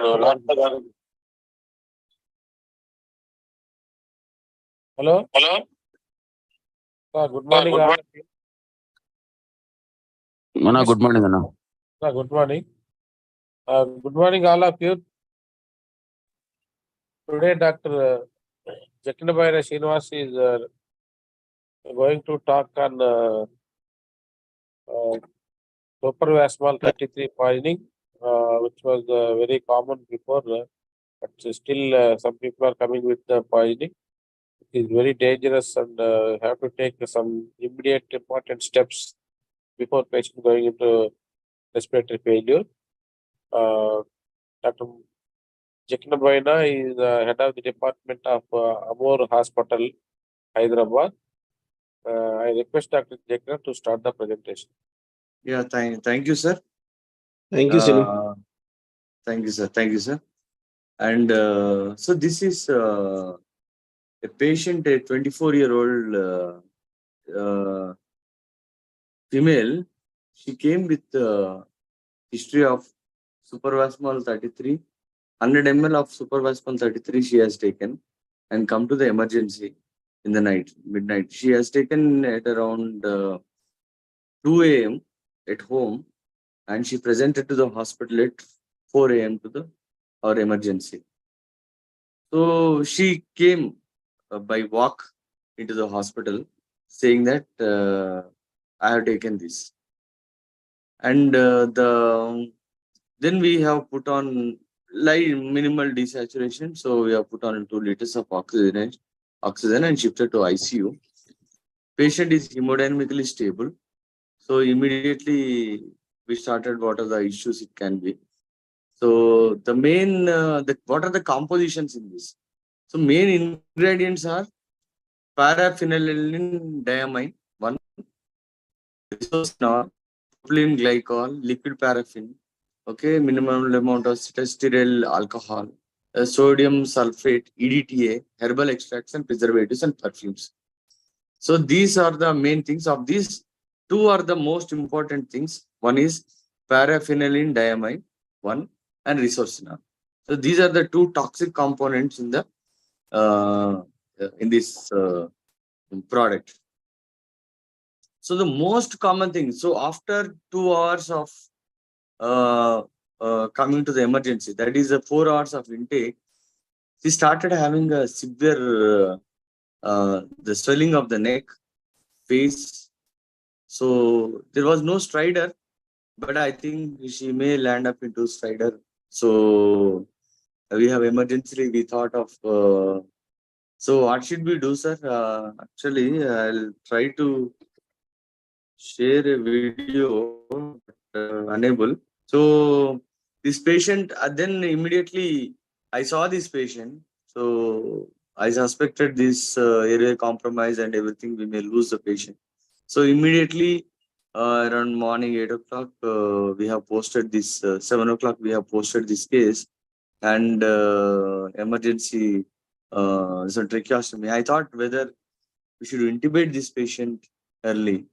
Hello. Good morning. Mana, good morning, Anna. Good morning. Good morning, all of you. Today, Dr. Jakinabayra Srinivas is going to talk on supervasomal 33 poisoning, which was very common before, but still some people are coming with the poisoning. It is very dangerous and have to take some immediate important steps before patient going into respiratory failure. Dr. Jakinabayra is head of the department of Amor Hospital, Hyderabad. I request Dr. Jakina to start the presentation. Yeah, thank you, sir. Thank you, Sinu. Thank you, sir. And so this is a patient, a 24-year-old female. She came with history of supervasomal 33. 100 ml of supervasomal 33 she has taken and come to the emergency in the midnight. She has taken at around 2 a.m. at home, and she presented to the hospital at 4 a.m. to our emergency. So she came by walk into the hospital saying that I have taken this. And then we have put on minimal desaturation. So we have put on 2 liters of oxygen and shifted to ICU. Patient is hemodynamically stable. So immediately we started what are the issues it can be. So the main, what are the compositions in this? So main ingredients are paraphenylene diamine, 1, isocyanates, propylene glycol, liquid paraffin, okay, minimum amount of cetyl alcohol, sodium sulfate, EDTA, herbal extracts and preservatives and perfumes. So these are the main things. Of these, 2 are the most important things. One is paraphenylene diamine, 1, and resorcinol. So these are the 2 toxic components in the in this product. So the most common thing. So after 2 hours of coming to the emergency, that is 4 hours of intake, she started having a severe the swelling of the neck, face. So there was no stridor, but I think she may land up into stridor. So we have emergency. We thought of. So what should we do, sir? Actually, I'll try to share a video, but unable. So this patient, then immediately I saw this patient. So I suspected this airway compromise and everything. We may lose the patient. So immediately around morning 8 o'clock, we have posted this. 7 o'clock, we have posted this case, and emergency. So tracheostomy. I thought whether we should intubate this patient early,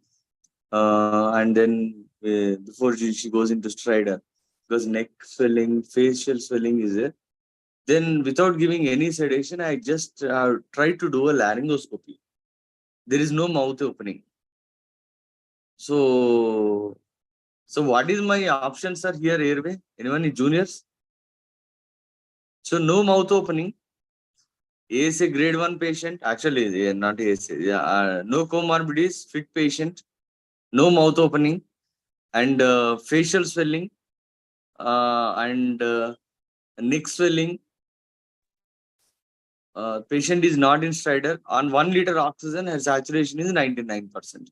and then before she goes into stridor, because neck swelling, facial swelling is there. Then without giving any sedation, I just tried to do a laryngoscopy. There is no mouth opening. So what is my option, sir, here, airway? Anyone in juniors? So no mouth opening. ASA grade 1 patient, actually not ASA, no comorbidities, fit patient, no mouth opening, and facial swelling, and neck swelling. Patient is not in stridor. On 1 liter oxygen, her saturation is 99%.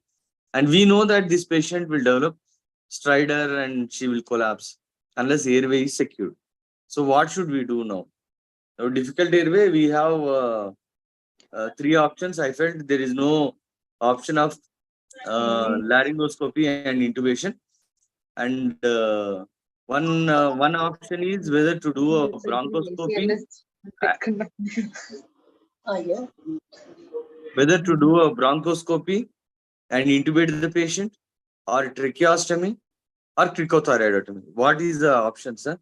And we know that this patient will develop stridor and she will collapse unless airway is secured. So what should we do now? Now, difficult airway, we have 3 options. I felt there is no option of laryngoscopy and intubation. And one option is whether to do a bronchoscopy. Whether to do a bronchoscopy and intubate the patient, or tracheostomy, or cricothyroidotomy. What is the option, sir?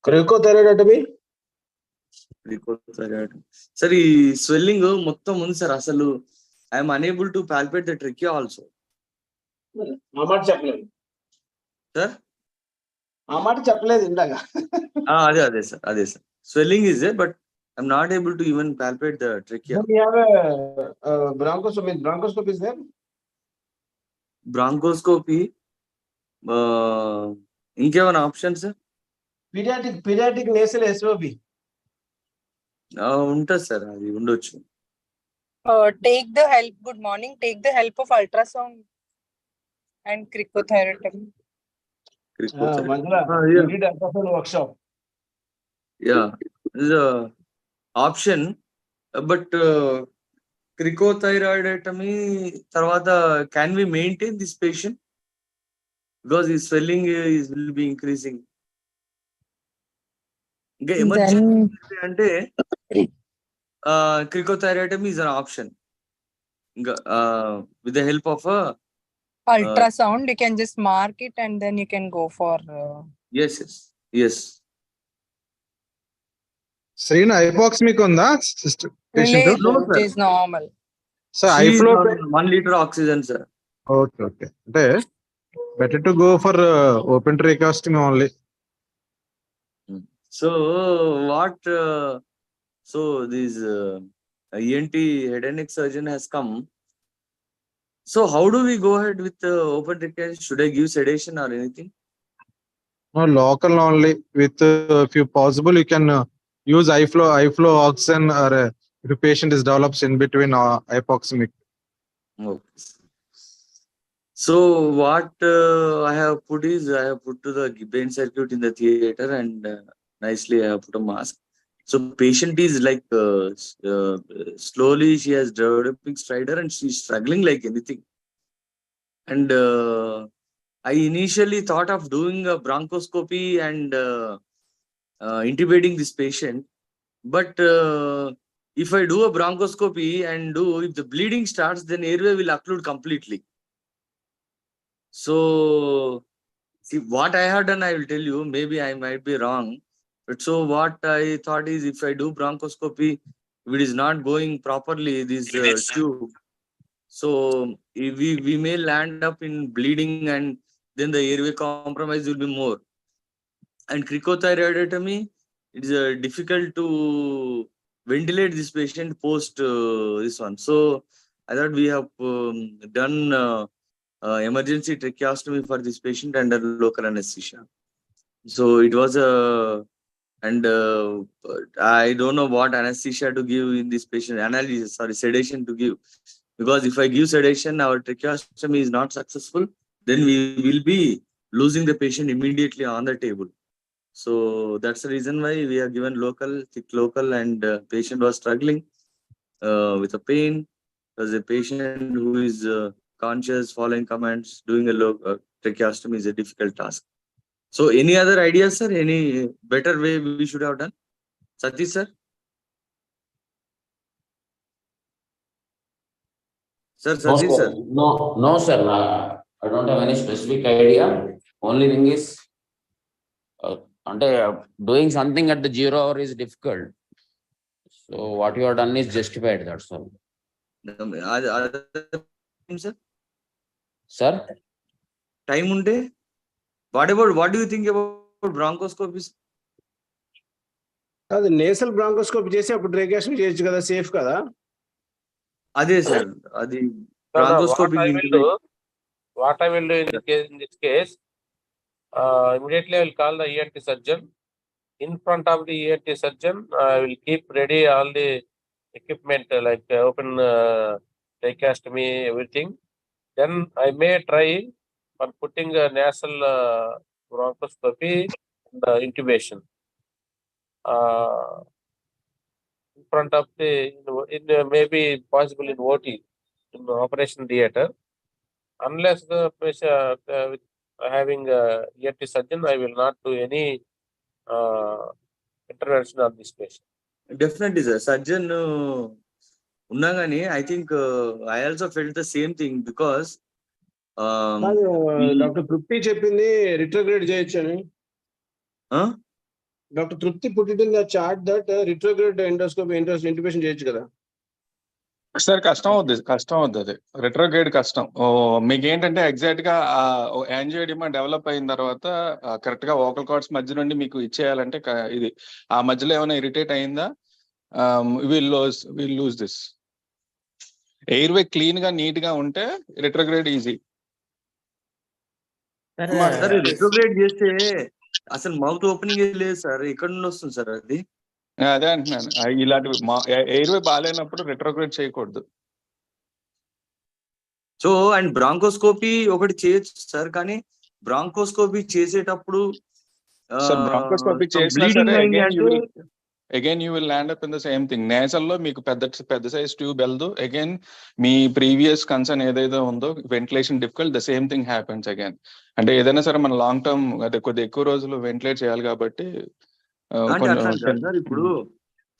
Cricothyroidotomy? Sir, ఈ swelling మొత్తం ఉంది సార్. అసలు I'm unable to palpate the trachea also. ఆ మాట చెప్పలేదు sir ఇందాక. అదే sir. Swelling is there, but I'm not able to even palpate the trachea. We have a bronchoscopy. Bronchoscopy is there? Bronchoscopy, ఇంకేమైనా option sir? Pediatric nasal SOB. ఉంటుంది sir, అది ఉండొచ్చు. Take the help. Good morning. Take the help of ultrasound and cricothyroidotomy. Manjula, Yeah. you did ultrasound workshop. Yeah, this is a option, but cricothyroidotomy తర్వాత can we maintain this patient because his swelling will be increasing. ఇంకా emergency అంటే cricothyroidotomy is an option. ఇంకా with the help of a Ultrasound, you can just mark it and then you can go for. yes. Srina, hypoxemic ఉందా patient? No, No, sir. it is normal. So She is flow on 1 liter oxygen, sir. okay. అంటే better to go for open tracheostomy only. So what so this ENT head and neck surgeon has come. So how do we go ahead with open tracheostomy? Should I give sedation or anything? No, local only with if you possible you can use high flow oxygen or if the patient is develops in between hypoxemic. Okay. So what I have put to the Gibbon circuit in the theater, and nicely I have put a mask. So patient is like slowly she has developing stridor and she's struggling like anything. And I initially thought of doing a bronchoscopy and intubating this patient. But if I do a bronchoscopy and if the bleeding starts, then airway will occlude completely. So, see, what I have done, I will tell you, maybe I might be wrong. But so what I thought is, if I do bronchoscopy, if it is not going properly, this tube, so we may land up in bleeding, and then the airway compromise will be more. And cricothyroidotomy, it is difficult to ventilate this patient post this one. So I thought we have done emergency tracheostomy for this patient under local anesthesia. So it was and I don't know what anesthesia to give in this patient, sedation to give, because if I give sedation, our tracheostomy is not successful, then we will be losing the patient immediately on the table. So that's the reason why we have given thick local, and patient was struggling with a pain. Because a patient who is conscious, following commands, doing a tracheostomy is a difficult task. So any other ideas, sir? Any better way we should have done? Satish, sir? Sir, Satish, sir? No, sir. I don't have any specific idea. Only thing is, doing something at the 0 hour is difficult. So what you have done is justified, that's all. Sir? Sir? Time unde? What do you think about bronchoscopy? అది nasal bronchoscopy చేసి అప్పుడు ట్రేకియాస్టమీ చేయొచ్చు కదా, safe కదా? అదే sir, అది What bronchoscopy I will do in this case, immediately I will call the ENT surgeon. In front of the ENT surgeon, I will keep ready all the equipment like open tracheostomy, everything. Then I may try for putting a nasal bronchoscopy and intubation in front of maybe possible in OT, in the operation theater. Unless the patient with having ENT surgeon, I will not do any intervention on this patient. Definitely, sir. Surgeon Unangani, I think I also felt the same thing, because doctor తృప్తి చెప్పింది retrograde చేయొచ్చు అని. Dr. Trupti put it in the chart that retrograde endoscopy intubation చేయొచ్చు కదా. Sir కష్టం అవుద్ది అది retrograde కష్టం. మీకు ఏంటంటే ఎగ్జాక్ట్ గా యాంజియోడిమా డెవలప్ అయిన తర్వాత కరెక్ట్ గా వోకల్ కార్డ్స్ మధ్య నుండి మీకు ఇచ్చేయాలంటే ఇది ఆ మధ్యలో ఏమైనా ఇరిటేట్ అయిందా will lose this. Air way clean గా నీట్ గా ఉంటే రెట్రోగ్రేడ్ ఈజీ. సార్ రెట్రోగ్రేడ్ చేస్తే అసలు మౌత్ ఓపెనింగ్ లేదు సార్, ఎక్కడ నుండి వస్తుంది సార్ అది? అదే అంటున్నాను, ఇలాంటివి ఎయిర్ వే బాగాలేనప్పుడు రెట్రోగ్రేడ్ చేయకూడదు. సో అండ్ బ్రాంకోస్కోపీ ఒకటి చేయొచ్చు సార్, కానీ బ్రాంకోస్కోపీ చేసేటప్పుడు బ్రాంకోస్కోపీ చేసినా సరే again you will land up in the same thing. నేసల్లో మీకు పెద్ద సైజ్ ట్యూబ్ వెళ్దు, అగైన్ మీ ప్రీవియస్ కన్సర్న్ ఏదైతే ఉందో ventilation difficult, the same thing happens again. అంటే ఏదైనా సరే మన లాంగ్ టర్మ్ అదే కొద్దిగా ఎక్కువ రోజులు వెంటిలేట్ చేయాలి కాబట్టి సార్ ఇప్పుడు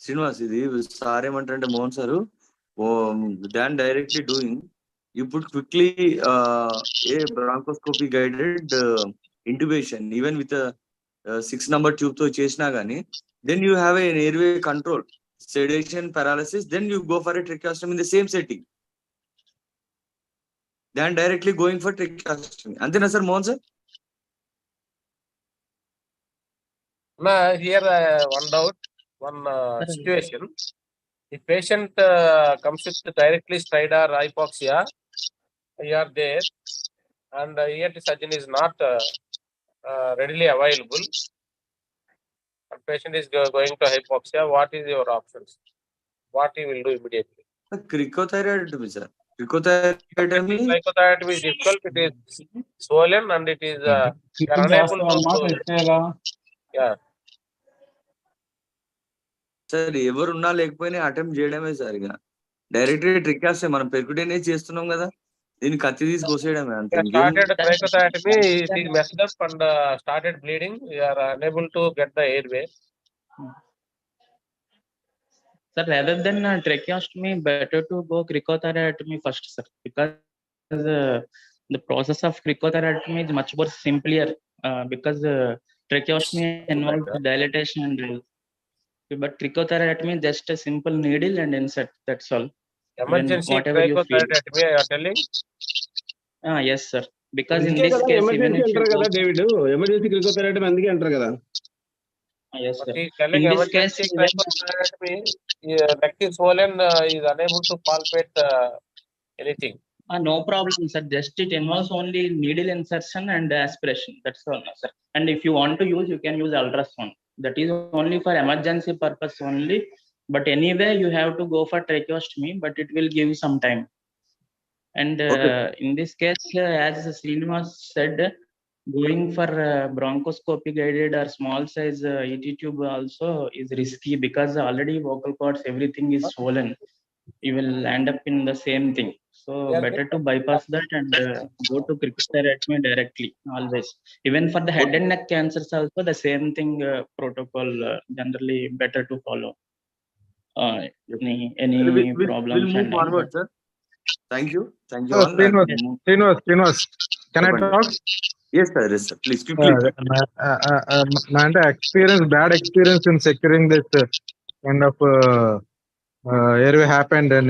శ్రీనివాస్ ఇది సార్ ఏమంటారంటే మోహన్ సార్ దాన్ డైరెక్ట్లీ డూయింగ్ ఇప్పుడు quickly A bronchoscopy guided intubation even with 6 number tube తో చేసినా గానీ then you have an airway control, sedation, paralysis, then you go for a tracheostomy in the same setting than directly going for tracheostomy. Antena sir, Mohan sir? Here one doubt, one situation. If patient comes with directly stridor hypoxia, you are there, and ENT surgeon is not readily available, and patient is going to hypoxia, what is your options? What you will do immediately? Cricothyroidotomy sir. Cricothyroidotomy is difficult, it is swollen and it is you are unable to yeah. Sir ఎవరున్నా లేకపోయినా attempt చేయడమే sir, ఇక direct ట్రికాస్తే మనం పెర్కుటేనే చేస్తున్నాం కదా, దీన్ని కత్తి తీసి కోసేయడమే అంతే. Started tracheotomy, it is messed up and started bleeding, you are unable to get the airway. Sir, rather than tracheostomy, better to go cricothyroidotomy first, sir, because the process of cricothyroidotomy is much more simpler because tracheostomy involves dilatation and but cricothyroidotomy is just a simple needle and insert, that's all. Emergency cricothyroidotomy, you are telling? Yes sir, because in this case even if you go David, emergency cricothyroidotomy అందుకే అంటారు కదా. Yes sir, telling in this case cricothyroidotomy, neck is swollen, is unable to palpate anything. No problem sir, just it involves only needle insertion and aspiration, that's all sir. And if you want to use, you can use ultrasound, that is only for emergency purpose only, but anyway you have to go for tracheostomy, but it will give some time. And in this case, as Srinivas said, going for bronchoscopy guided or small size ET tube also is risky because already vocal cords, everything is swollen. You will end up in the same thing. So better to bypass that and go to cricothyroidotomy directly always. Even for the head and neck cancers also the same thing protocol generally better to follow. Any problems? We'll move forward, sir. Thank you all. Srinivas, can I talk? Yes sir, yes sir, please quickly. My bad experience in securing this kind of airway happened in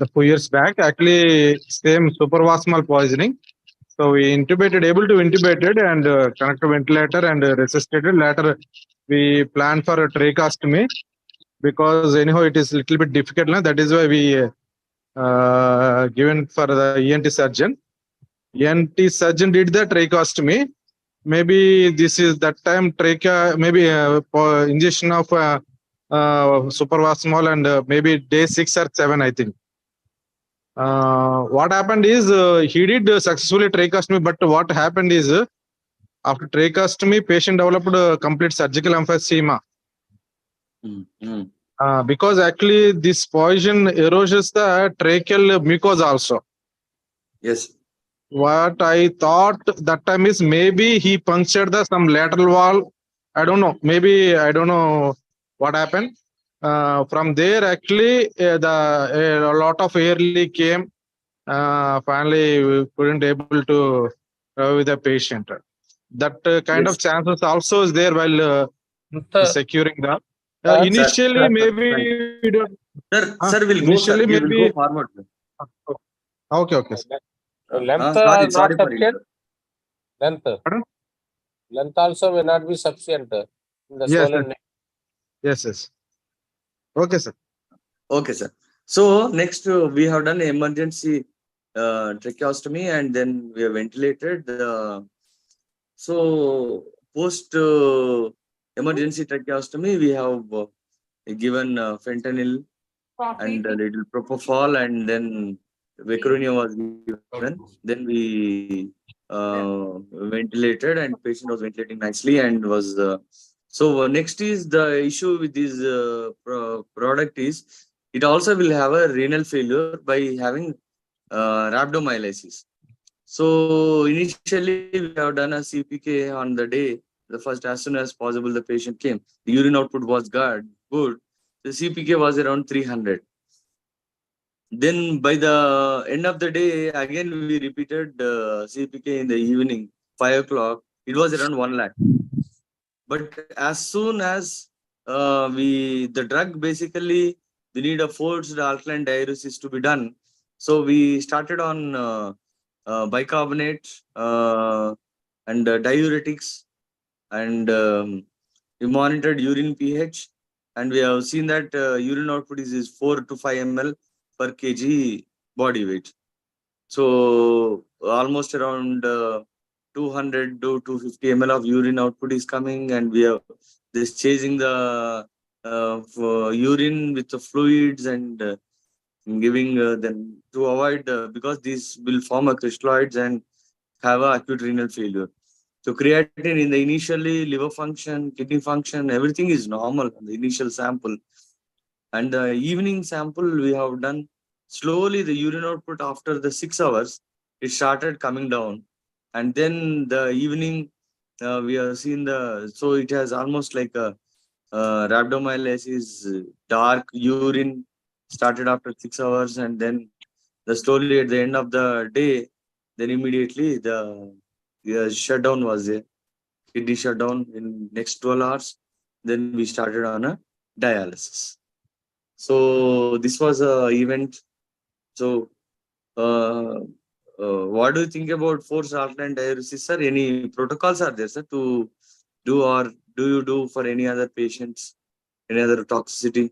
the 2 years back. Actually, same supravasamal poisoning. So we able to intubated and connect to ventilator and resuscitated. Later, we planned for a tracheostomy because anyhow it is little bit difficult. That is why we given for the ENT surgeon. ENT surgeon did the tracheostomy. Maybe this is that time trachea, maybe injection of supravasamal and maybe day 6 or 7, I think. What happened is he did successfully tracheostomy, but what happened is after tracheostomy, patient developed complete surgical emphysema. Because actually this poison erodes the tracheal mucosa also. Yes. What I thought that time is maybe he punctured some lateral wall. I don't know. Maybe I don't know what happened. From there, actually, a lot of air leak came. Finally, we couldn't able to with the patient. that kind of Yes. chances also is there while securing the. Sir, Initially, sir, maybe right. we don't. Sir, we'll go, sir. Initially, You will maybe. go forward. Sir. Okay, okay. Sir. length Sorry, is sorry not for sufficient. it. Length. Pardon? Length also may not be sufficient in the Yes, swollen yes. neck. Yes, yes. Okay, sir. Okay, sir. So next we have done emergency tracheostomy and then we have ventilated. So post emergency tracheostomy, we have given fentanyl and a little propofol, and then Vecuronium was given. Then we ventilated, and patient was ventilating nicely and was. So next is the issue with this product is it also will have a renal failure by having rhabdomyolysis. So initially we have done a CPK on the day. The first, as soon as possible, the patient came. The urine output was good. The CPK was around 300. Then by the end of the day, again we repeated CPK in the evening, 5 o'clock. It was around 1 lakh. But as soon as the drug basically, we need a forced alkaline diuresis to be done. So we started on bicarbonate and diuretics, and we monitored urine pH, and we have seen that urine output is 4 to 5 ml per kg body weight. So almost around 200 to 250 ml of urine output is coming, and we are just chasing the urine with the fluids and giving them to avoid because these will form a crystalloids and have a acute renal failure. So creatinine in the initially liver function, kidney function, everything is normal in the initial sample. And the evening sample we have done, slowly the urine output after the 6 hours, it started coming down. And then the evening we have seen so it has almost like a rhabdomyolysis, dark urine started after 6 hours, and then slowly at the end of the day, then immediately the shutdown was there, kidney shutdown in next 12 hours. Then we started on a dialysis. So this was a event. So what do you think about forced alkaline diuresis, sir? Any protocols are there, sir, to do, or do you do for any other patients, any other toxicity?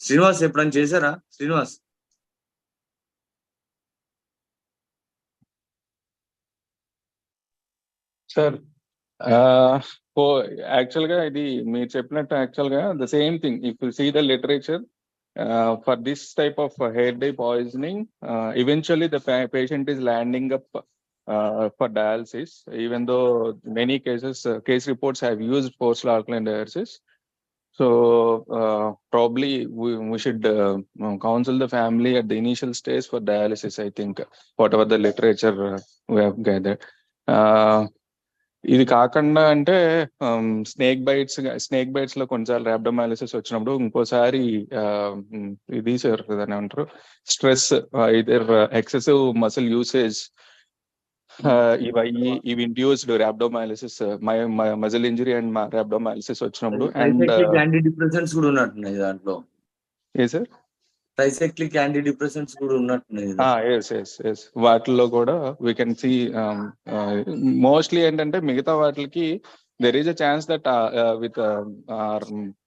Srinivas ఎప్పుడైనా చేశారా Srinivas? Sir actual గా ఇది మీరు చెప్పినట్టు actual గా the same thing if you see the literature for this type of hair dye poisoning eventually the patient is landing up for dialysis, even though many case reports have used forced alkaline diuresis. So probably we should counsel the family at the initial stage for dialysis, I think, whatever the literature we have gathered. ఇది కాకుండా అంటే snake bytes లో కొన్నిసార్లు ర్యాబ్డోమైలిసిస్ వచ్చినప్పుడు ఇంకోసారి ఇది sir దాన్ని ఏమంటారు, stress, either excessive muscle usage, ఇవి ఇండ్యూస్డ్ ర్యాబ్డోమైలిసిస్, మజిల్ ఇంజరీ అండ్ ర్యాబ్డోమైలిసిస్ వచ్చినప్పుడు. అండ్ యాంటీ డిప్రెసెంట్స్ కూడా ఉన్నట్టున్నాయి దాంట్లో. ఏ సార్? ట్రైసైక్లిక్ యాంటీ డిప్రెసెంట్స్ కూడా ఉన్నట్టున్నాయి. ఎస్ వాటిల్లో కూడా వీ కెన్ సీ మోస్ట్లీ ఏంటంటే మిగతా వాటికి there is a chance that with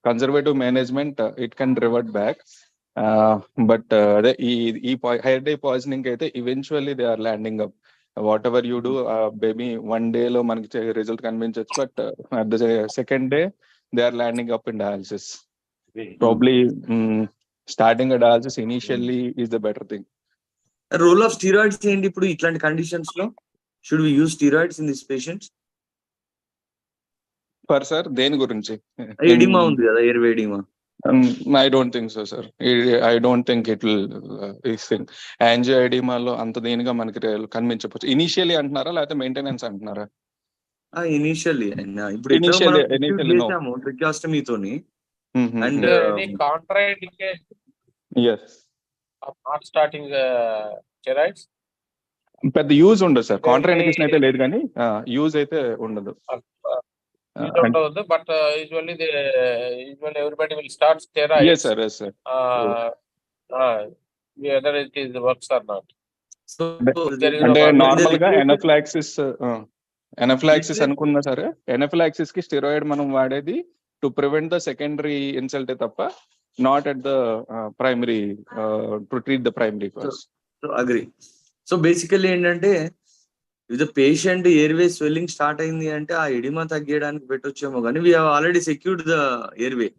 conservative management it can revert back, but ఈ hair dye poisoning అయితే eventually they are landing up. Whatever you do, maybe one day లో మనకి result కనిపించవచ్చు, but at the second day they are landing up in dialysis. Probably starting a dialysis initially is the better thing. Role of steroids ఏంటి ఇప్పుడు ఇట్లాంటి conditions లో? Should we use steroids in this patients? For sir దేని గురించి? Edema ఉంది కదా, air edema. I don't think so, sir. I don't think it will యాంజియో ఎడిమాలో అంత దేనిగా మనకి కనిపించవచ్చు. ఇనిషియల్లీ అంటున్నారా లేకపోతే మెయింటెనెన్స్ అంటున్నారా? ఇనిషియల్లీ ఇప్పుడు చేసాము ట్రికాస్టమీతోని. And Yes. of not starting steroids? పెద్ద యూజ్ ఉండదు సార్, కాంట్రా Usually, ఇండికేషన్ అయితే లేదు కానీ యూజ్ అయితే ఉండదు. use ఉండవద్దు, but usually everybody will start steroids. Yes sir, yes sir. Whether it is works or not. So there is అంటే no normal గా literature- ఎనఫ్లాక్సిస్ అనుకున్నా సరే, ఎనఫ్లాక్సిస్ కి స్టెరాయిడ్ మనం వాడేది to prevent the secondary insult తప్ప, not at the primary to treat the primary cause. So agree. So basically ఏంటంటే if the patient airway swelling start అయింది అంటే ఆ ఎడిమా తగ్గడానికి పెట్టొచ్చేమో కానీ we have already secured the airway.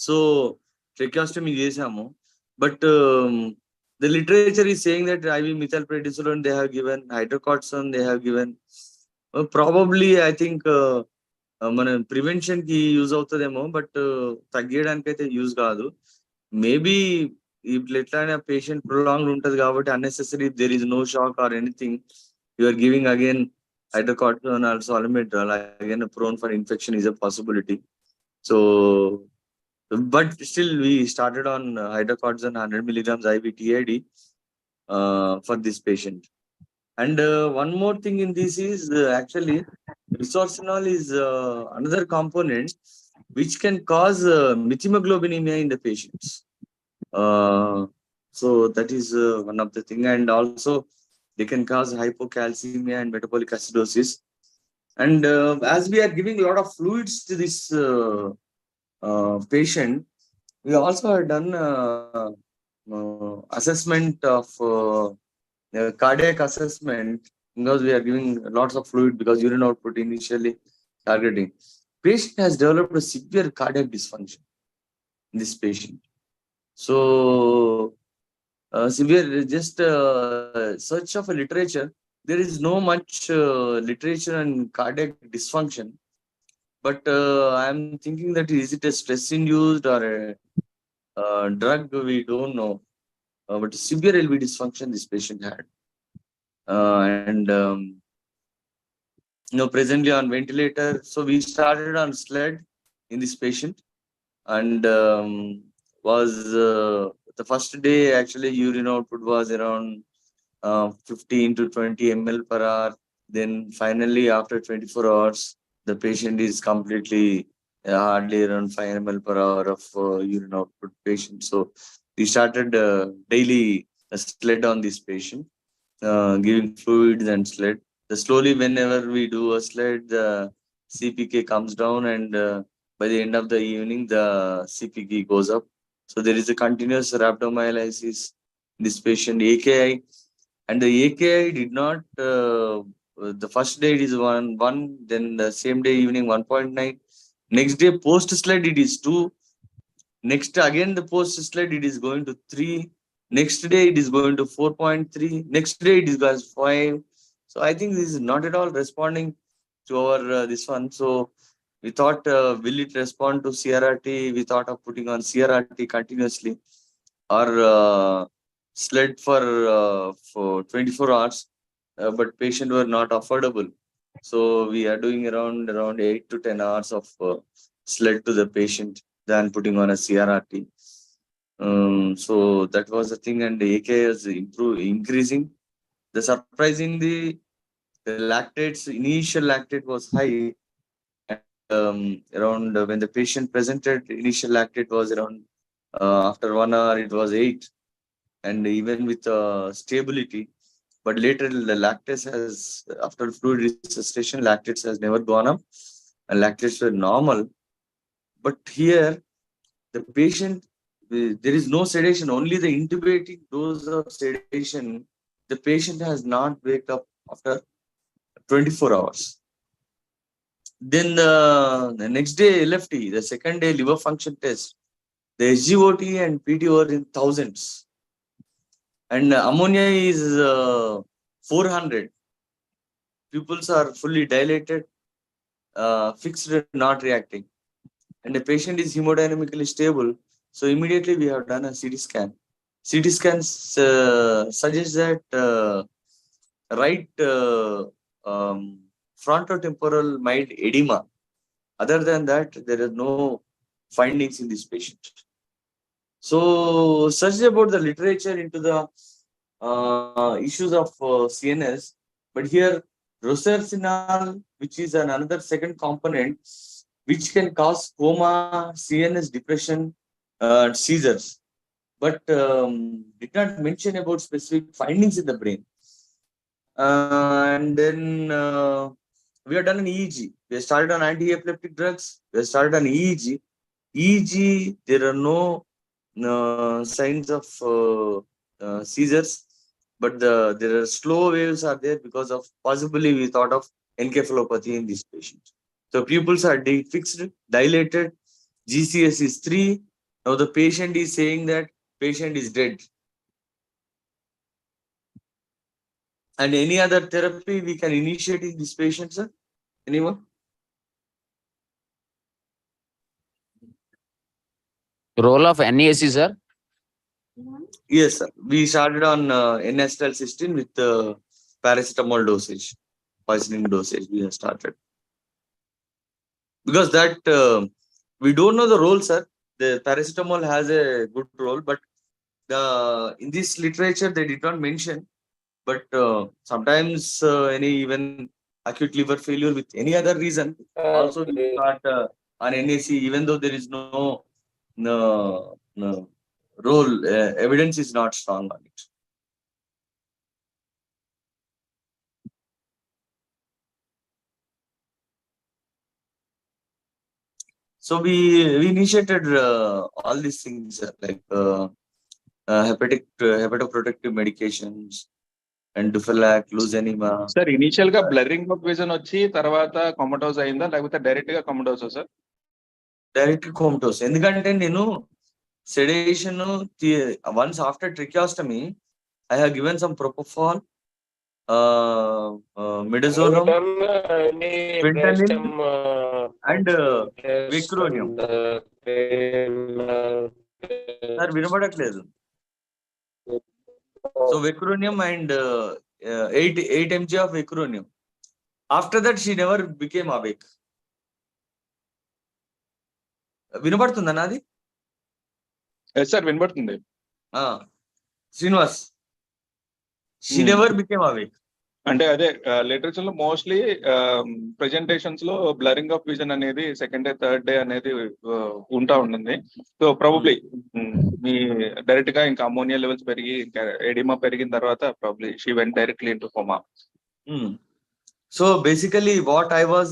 So tracheostomy చేసాము, but the literature is saying that IV methylprednisolone they have given, hydrocortisone they have given. Probably I think మన prevention కి use అవుతుందేమో, but తగ్గడానికి అయితే యూజ్ కాదు. Maybe ఇప్పుడు ఎట్లానే patient prolong ఉంటది కాబట్టి unnecessary there is no shock or anything, you are giving again hydrocortisone also albuterol, again prone for infection is a possibility. So but still we started on hydrocortisone 100 milligrams IV TID for this patient. And one more thing in this is actually resorcinol is another component which can cause methemoglobinemia in the patients. So that is one of the thing, and also they can cause hypocalcemia and metabolic acidosis. And as we are giving a lot of fluids to this patient, we also have done assessment of cardiac assessment, because we are giving lots of fluid because urine output initially targeting. Patient has developed a severe cardiac dysfunction in this patient. So severe, just search of a literature, there is no much literature on cardiac dysfunction, but I am thinking that is it a stress induced or a drug, we don't know. But severe LV dysfunction this patient had. And presently on ventilator. So we started on sled in this patient, and was the first day actually urine output was around 15 to 20 ml per hour. Then finally after 24 hours, the patient is completely hardly around 5 ml per hour of urine output patient. So we started daily sled on this patient, giving fluids and sled. Slowly whenever we do a sled, the CPK comes down, and by the end of the evening the CPK goes up. So there is a continuous rhabdomyolysis in this patient. AKI, and the AKI did not the first day it is 1, then the same day evening 1.9, next day post sled it is 2, next again the post sled it is going to 3, next day it is going to 4.3, next day it is goes 5. So I think this is not at all responding to our this one. So we thought, will it respond to CRRT? We thought of putting on CRRT continuously, or sled for 24 hours, but patient were not affordable. So we are doing around 8 to 10 hours of sled to the patient than putting on a CRRT. So that was the thing, and the AKI is increasing. The surprisingly, the lactates, initial lactate was high, and around when the patient presented, initial lactate was around after 1 hour it was 8, and even with stability. But later the lactates has, after fluid resuscitation, lactates has never gone up, and lactates were normal. But here the patient, there is no sedation, only the intubating dose of sedation. The patient has not waked up after 24 hours. Then the next day LFT, the second day liver function test, the SGOT and PT were in thousands, and ammonia is 400. Pupils are fully dilated, fixed, not reacting, and the patient is hemodynamically stable. So immediately we have done a CT scan. CT scans suggest that right frontotemporal mild edema. Other than that, there are no findings in this patient. So search about the literature into the issues of CNS, but here rosercinol, which is another second component, which can cause coma, CNS depression, seizures, but did not mention about specific findings in the brain. And then we have done an EEG. We have started on anti-epileptic drugs. We have started on EEG. EEG, there are no signs of seizures, but there are slow waves are there because of possibly we thought of encephalopathy in this patient. So pupils are fixed, dilated. GCS is 3. Now the patient is saying that patient is dead. And any other therapy we can initiate in this patient, sir? Anyone? Role of NAC, sir? Yes, sir. We started on N-acetylcysteine with paracetamol dosage, poisoning dosage we have started. Because that, we don't know the role, sir. The paracetamol has a good role, but in this literature, they did not mention. But sometimes any even acute liver failure with any other reason, also we start on NAC, even though there is no role, evidence is not strong on it. So we initiated all these things like hepatoprotective medications and Dufelac, Luzenima. Sir initial గా blurring of vision వచ్చి తర్వాత కొమటోస్ అయిందా లేకపోతే direct గా కొమటోస్ sir? Direct కోమటోస్. ఎందుకంటే నేను sedation once after tracheostomy, I have given some propofol, midazolam, fentanyl, and vicronium. Sir, వినపడట్లేదు. So vicronium and 8 mg of vicronium. After that, she never became awake. వినపడుతుందా నాది? Yes sir వినపడుతుంది. Srinivas, she never became awake. అంటే అదే literature లో mostly presentations లో blurring of vision అనేది second day third day అనేది ఉంటా ఉంటుంది. సో ప్రాబబ్లీ మీ డైరెక్ట్ గా ఇంకా అమోనియా లెవెల్స్ పెరిగి ఎడిమా పెరిగిన తర్వాత probably she went directly into coma. So basically what I was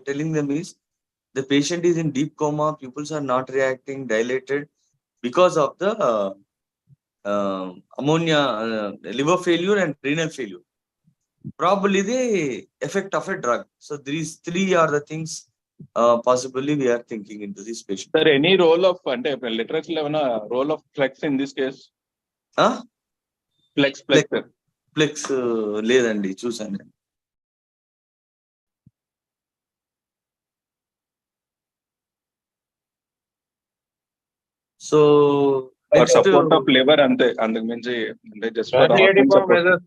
telling them is the patient is in deep coma, pupils are not reacting, dilated because of the ammonia, liver failure and renal failure. Probably the effect of a drug. So these 3 are the things possibly we are thinking into this patient. Sir, any role of అంటే literature లో ఏమైనా role of flex in this case? Flex లేదండి, చూసాను. So support of liver అంతే, అందుకు మించి అంటే just anti-edema measures,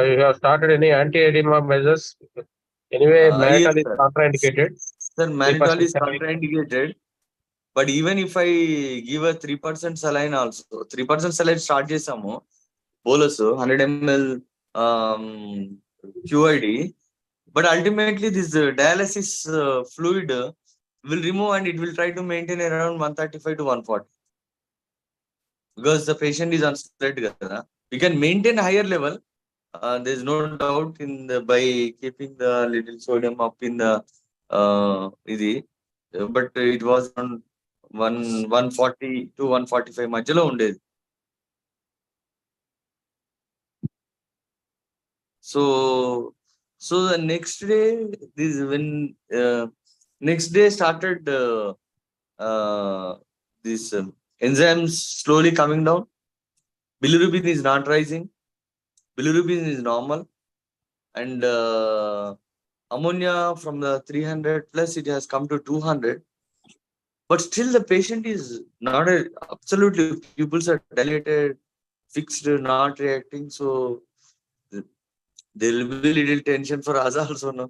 you have started any anti-edema measures? Anyway, mannitol is contraindicated. Sir, mannitol is contraindicated, but even if I give a 3% saline also, 3% saline start చేసాము, bolus 100 ml QID, but ultimately this dialysis fluid will remove and it will try to maintain around 135 to 140. Because the patient is on sled, we can maintain a higher level. There's no doubt in by keeping the little sodium up in the but it was on 140 to 145 మధ్యలో ఉండేది. So the next day, next day started this enzymes slowly coming down. Bilirubin is not rising. Bilirubin is normal, and ammonia from the 300 plus it has come to 200. But still the patient is not absolutely, pupils are dilated, fixed, not reacting. So there will be little tension for us also, no?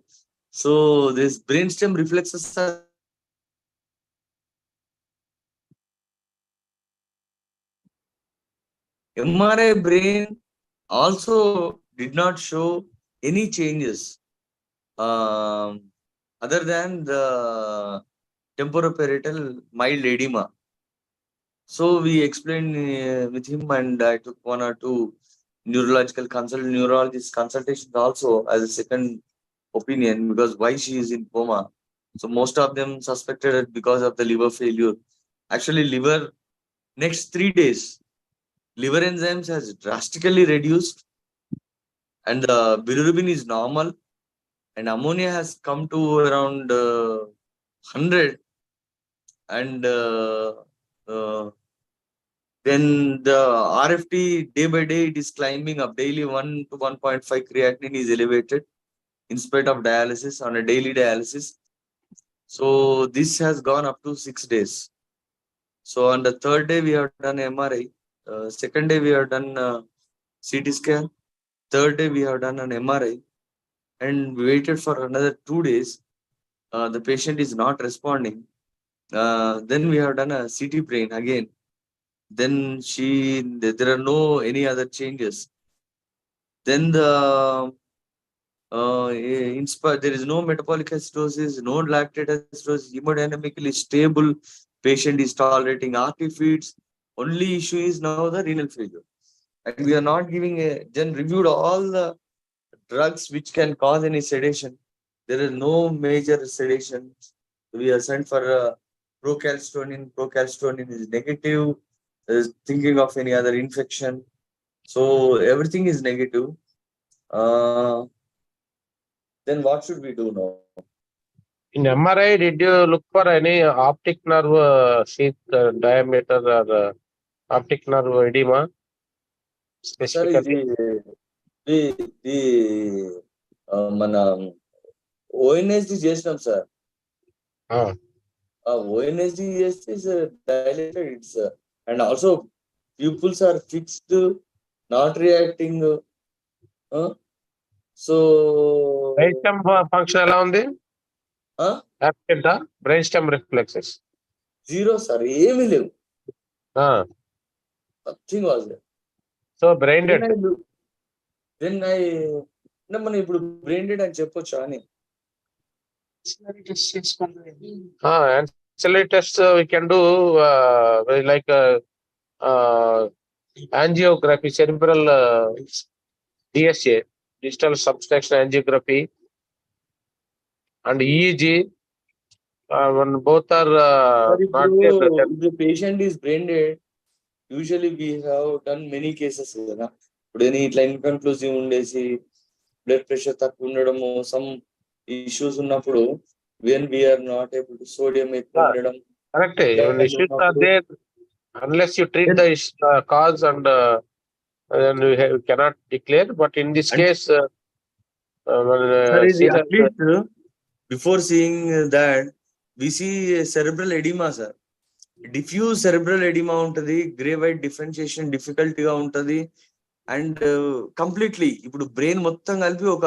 So this brainstem reflexes are MRI brain also did not show any changes other than the temporoparietal mild edema. So we explained with him, and I took 1 or 2 neurologist consultations also as a second opinion, because why she is in coma. So most of them suspected it because of the liver failure. Actually, liver next 3 days, liver enzymes has drastically reduced, and the bilirubin is normal, and ammonia has come to around 100, and then the RFT day by day it is climbing up daily. 1 to 1.5 creatinine is elevated in spite of dialysis, on a daily dialysis. So this has gone up to 6 days. So on the third day we have done MRI, second day we have done CT scan, third day we have done an MRI, and we waited for another 2 days. The patient is not responding. Then we have done a CT brain again. Then there are no any other changes. Then there is no metabolic acidosis, no lactate acidosis, hemodynamically stable. Patient is tolerating RT feeds. Only issue is now the renal failure. And we are not giving then reviewed all the drugs which can cause any sedation. There is no major sedation. We are sent for procalcitonin. Procalcitonin is negative. Thinking of any other infection. So everything is negative. Then what should we do now? In MRI, did you look for any optic nerve sheath diameter or optic nerve edema? Sir, Specifically, మన ONSD చేసినాం sir. ah, ONSD చేస్తే dilated, it's and also pupils are fixed, not reacting. So brainstem function ఎలా ఉంది? Absent brainstem reflexes. Zero sir, ఏమీ లేవు. Nothing was there. So brain dead. Then మనం ఇప్పుడు brain dead అని చెప్పొచ్చా అని? Ancillary tests we can do like angiography, cerebral DSA, digital subtraction angiography, and EEG. When both are not there, If the patient is brain dead, usually we have done many cases కదా. ఇప్పుడు ఇట్లా inconclusive ఉండేసి blood pressure తక్కువ ఉండడము, some issues ఉన్నప్పుడు when we are not able to sodium ఎక్కువ ఉండడం. Correct. When issues are there, unless you treat the cause and then you cannot declare. But in this case, Sir, at least before seeing that, we see cerebral edema, sir. Diffuse cerebral edema untadi, gray white differentiation difficulty ga untadi, and completely ఇప్పుడు brain మొత్తం కలిపి ఒక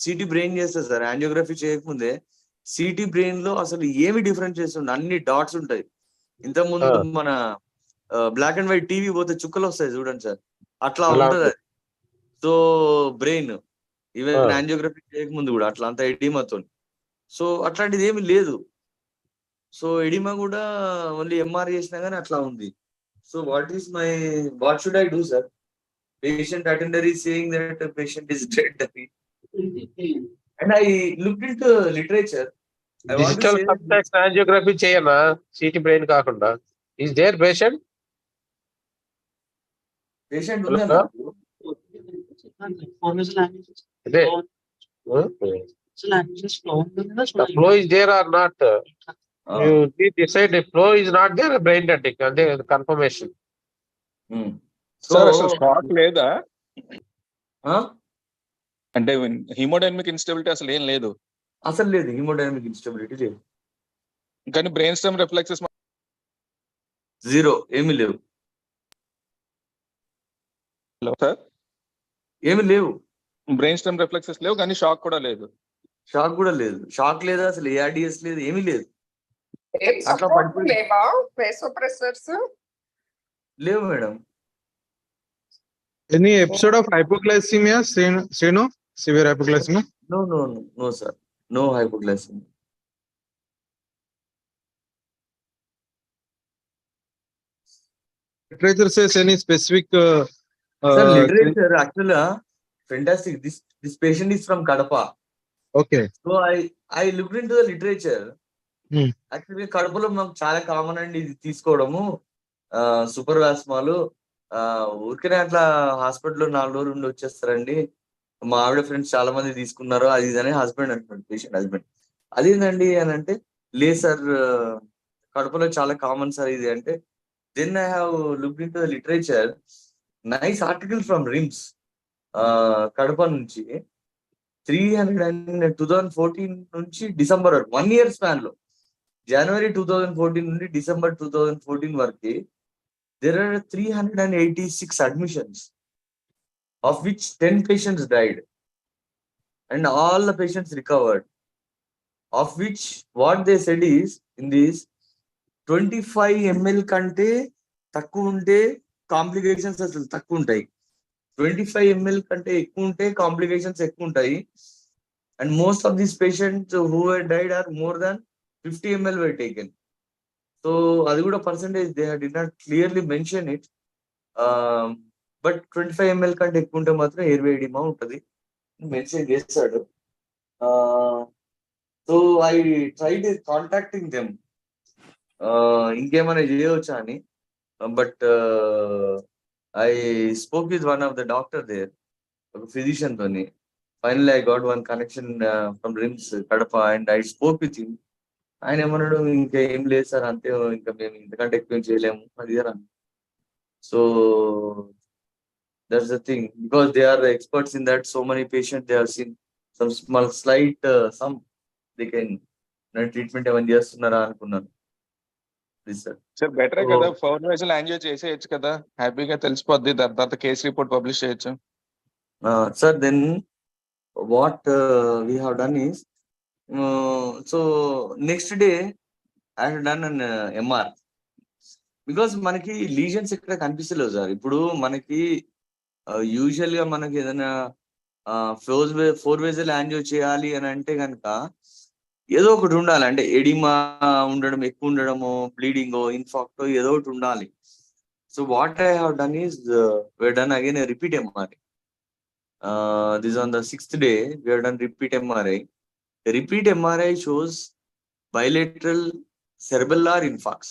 city brain చేస్తారు sir. Angiography చేయకముందే city brain లో అసలు ఏమి differentiation ఉండదు, అన్ని డాట్స్ ఉంటాయి. ఇంతకుముందు మన బ్లాక్ అండ్ వైట్ టీవీ పోతే చుక్కలు వస్తాయి చూడండి సార్, అట్లా ఉంటది. సో బ్రెయిన్ ఈవెన్ యాంజియోగ్రఫీ చేయకముందు కూడా అట్లా అంత ఎడిమాతో. సో అట్లాంటిది ఏమి లేదు. సో ఎడిమా కూడా ఓన్లీ ఎంఆర్ చేసినా కానీ అట్లా ఉంది. So what should I do sir? Patient attender is saying that the patient is dead. And I looked into literature. digital subtraction angiography చేయనా CT brain కాకుండా? Is there patient? Patient ఉందా? The flow is there or not? You decide if flow is not there, brain dead. And the confirmation. Sir అసలు shock లేదా? అంటే haemodynamic instability అసలు ఏం లేదు? అసలు లేదు, హిమోడైనమిక్ ఇన్స్టెబిలిటీ లేదు. కానీ బ్రెయిన్ స్టెమ్ రిఫ్లెక్సెస్ జీరో, ఏమీ లేవు. సార్ ఏమి లేవు, బ్రెయిన్ స్టెమ్ రిఫ్లెక్సెస్ లేవు, కానీ షాక్ కూడా లేదు. షాక్ కూడా లేదు, షాక్ లేదా, అసలు ఏఆర్డిఎస్ లేదు, ఏమీ లేదు. అట్లా లేవా? వేసోప్రెసర్స్ లేవు madam. Any episode of hypoglycemia, Srinu? Severe hypoglycemia? No, sir. No hypoglycemia. Literature says any specific Sir, literature actually fantastic. This patient is from Kadapa. okay. So I looked into the literature. Hmm. యాక్చువల్గా కడుపులో మాకు చాలా common అండి ఇది తీసుకోవడము super వాస్మాలు ఊరికనే అట్లా హాస్పిటల్లో 4 రోజులు ఉండి వచ్చేస్తారండి. మా ఆవిడ ఫ్రెండ్స్ చాలా మంది తీసుకున్నారు అది ఇది అని హస్బెండ్ అంటున్నాడు, పేషెంట్ హస్బెండ్. అదేందండి అని అంటే, లేదు సార్ కడుపులో చాలా కామన్ సార్ ఇది అంటే, then I have looked in to the literature, nice article from RIMS Kadapa నుంచి 2014 నుంచి డిసెంబర్ వరకు 1 year స్పాన్ లో, జనవరి 2014 నుండి డిసెంబర్ 2014 వరకు there are 386 admissions, of which 10 patients died and all the patients recovered, of which what they said is in this 25 ml కంటే తక్కువ ఉంటే complications అసలు తక్కువ ఉంటాయి, 25 ml కంటే ఎక్కువ ఉంటే కాంప్లికేషన్స్ ఎక్కువ ఉంటాయి. And most of these patients who had died are more than 50 ml were taken. So అది కూడా percentage they did not clearly mention it. But 25 ml కంటే ఎక్కువ ఉంటే మాత్రం ఎయిర్వే ఎడిమా ఉంటుంది మెన్షన్ చేశాడు. So I tried contacting them ఇంకేమైనా చేయవచ్చా అని, but I spoke with one of the doctor there, ఒక ఫిజిషియన్ తోని. Finally, I got one connection from RIMS Kadapa and I spoke with him. ఆయన ఏమన్నాడు, ఇంకా ఏం లేదు సార్, అంతే, ఇంకా మేము ఇంతకంటే ఎక్కువ చేయలేము అది అని. So that's the thing, because they are the experts in that, so many patient they have seen some small slight some they can treatment ఏమైనా చేస్తున్నారా అనుకున్నాను. సార్ బెటరే కదా, 4 వేజల్ యాంజియో చేసేయచ్చు కదా, హ్యాపీగా తెలిసిపోద్ది, తర్వాత కేసు రిపోర్ట్ పబ్లిష్ చేయొచ్చు. Sir then what we have done is, so next day I have done an MR, because మనకి లీజన్స్ ఇక్కడ కనిపిస్తలేవు సార్. ఇప్పుడు మనకి యూజువల్ గా మనకి ఏదైనా 4 వేజల్ యాంజియో చేయాలి అని అంటే కనుక ఏదో ఒకటి ఉండాలి, అంటే ఎడిమా ఉండడం, ఎక్కువ ఉండడము, బ్లీడింగ్, ఇన్ఫాక్ట్ ఏదో ఒకటి ఉండాలి. So what I have done is we done again a repeat MRI. This is on the 6th day we have done repeat MRI. The repeat MRI shows bilateral cerebellar infarcts.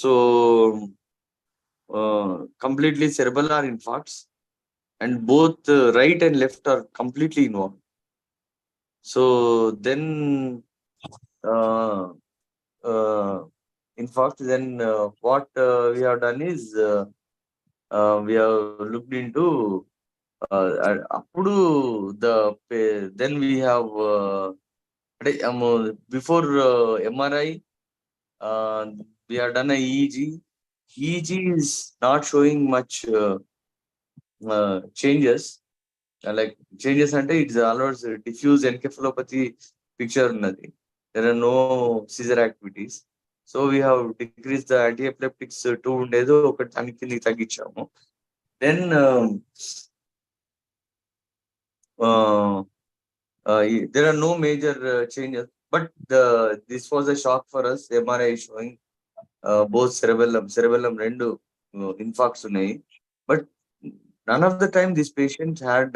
So completely cerebellar infarcts, and both right and left are completely involved. So then infarct, then what we have done is we have looked into అప్పుడు then we have before MRI we have done a EEG. EEG is not showing much changes, like changes అంటే it's always diffuse encephalopathy picture ఉన్నది, there are no seizure activities. So we have decreased the anti-epileptics 2 ఉండేది ఒకటి దానికి తగ్గించాము. Then there are no major changes, but this was a shock for us. MRI showing both cerebellum rendu infarcts ఉన్నాయి, but none of the time this patient had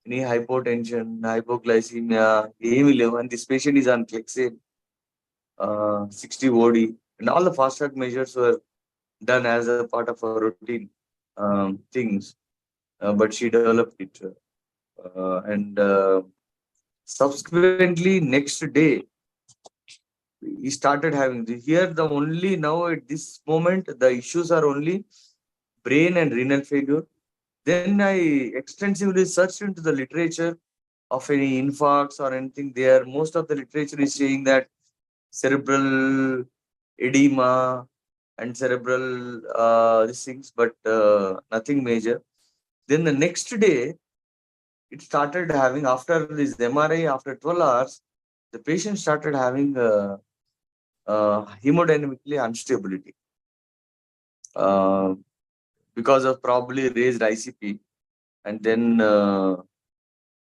any hypotension, hypoglycemia, ఏమీ లేవు. And this patient is on Clexane 60 OD, and all the fast track measures were done as a part of our routine things, but she developed it, and subsequently next day he started having here the only now at this moment the issues are only brain and renal failure. Then I extensively searched into the literature of any infarcts or anything there. Most of the literature is saying that cerebral edema and cerebral these things, but nothing major. Then the next day it started having, after this MRI, after 12 hours the patient started having hemodynamically instability. because of probably raised ICP. And then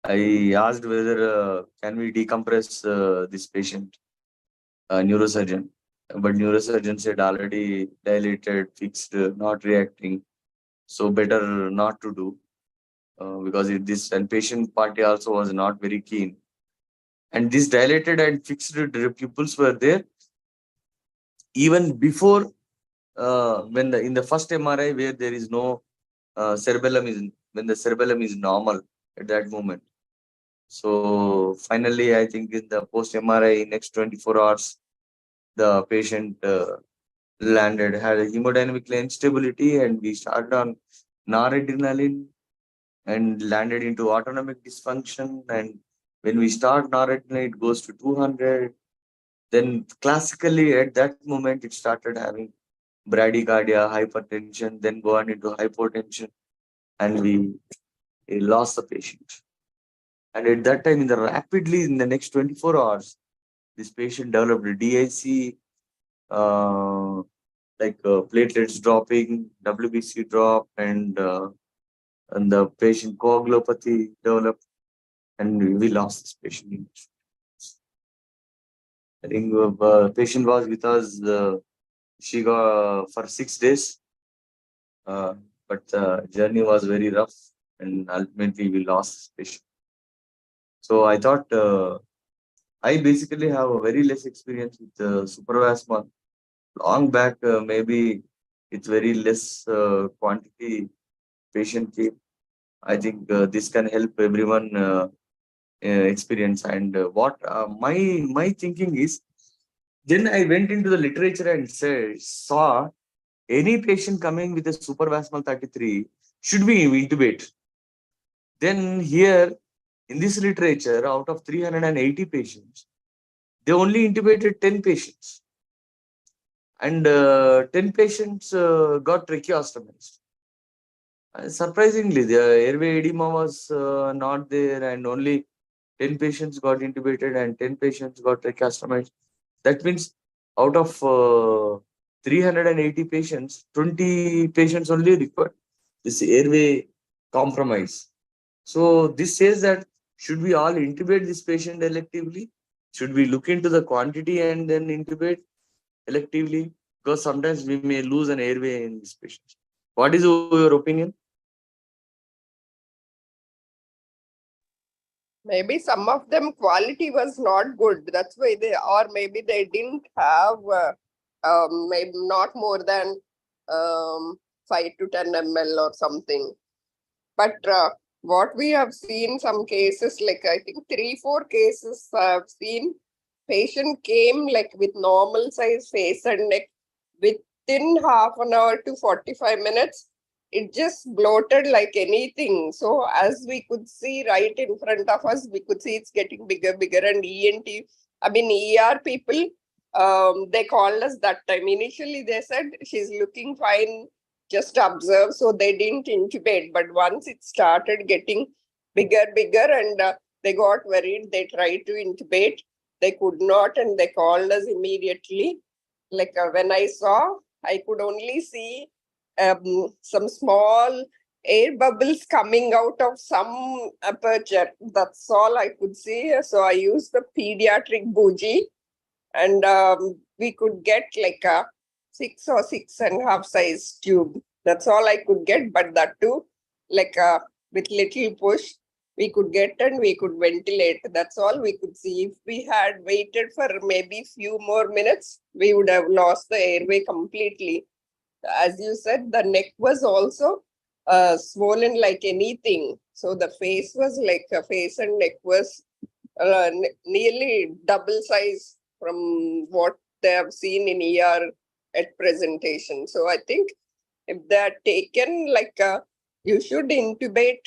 I asked whether can we decompress this patient, neurosurgeon. But neurosurgeon said already dilated, fixed, not reacting. So better not to do because this and patient party also was not very keen. And these dilated and fixed pupils were there even before when in the first MRI where there is no cerebellum is when the cerebellum is normal at that moment. So finally, I think in the post MRI next 24 hours, the patient landed, had a hemodynamic instability, and we started on noradrenaline and landed into autonomic dysfunction. And when we start noradrenaline, it goes to 200. Then classically at that moment, it started having bradycardia, hypertension, then go on into hypotension, and we lost the patient. And at that time, rapidly in the next 24 hours, this patient developed a DIC, platelets dropping, WBC drop, and the patient coagulopathy developed, and we lost this patient. I think patient was with us. She got for 6 days, but the journey was very rough, and ultimately we lost this patient. So I thought I basically have a very less experience with supervasmal. Long back, maybe it's very less quantity patient came. I think this can help everyone experience. And what my thinking is, then I went into the literature and saw any patient coming with a supervasmal 33 should be intubate. Then here in this literature, out of 380 patients, they only intubated 10 patients. And 10 patients got tracheostomized. Surprisingly, the airway edema was not there, and only 10 patients got intubated and 10 patients got tracheostomized. That means out of 380 patients, 20 patients only required this airway compromise. So this says that should we all intubate this patient electively? Should we look into the quantity and then intubate electively? Because sometimes we may lose an airway in this patient. What is your opinion? Maybe some of them quality was not good. That's why maybe they didn't have maybe not more than 5 to 10 ml or something. But what we have seen some cases, like I think 3-4 cases I've seen, patient came like with normal size face and neck within half an hour to 45 minutes. It just bloated like anything. So as we could see right in front of us, we could see it's getting bigger, and ER people, they called us that time. Initially, they said she's looking fine, just observe. So they didn't intubate. But once it started getting bigger, and they got worried, they tried to intubate. They could not, and they called us immediately. Like when I saw, I could only see some small air bubbles coming out of some aperture. That's all I could see. So I used the pediatric bougie, and we could get like a 6 or 6.5 size tube. That's all I could get, but that too, like with little push, we could get and we could ventilate. That's all we could see. If we had waited for maybe few more minutes, we would have lost the airway completely. As you said, the neck was also swollen like anything. So the face was like a face and neck was nearly double size from what they have seen in ER at presentation. So I think if they're taken like you should intubate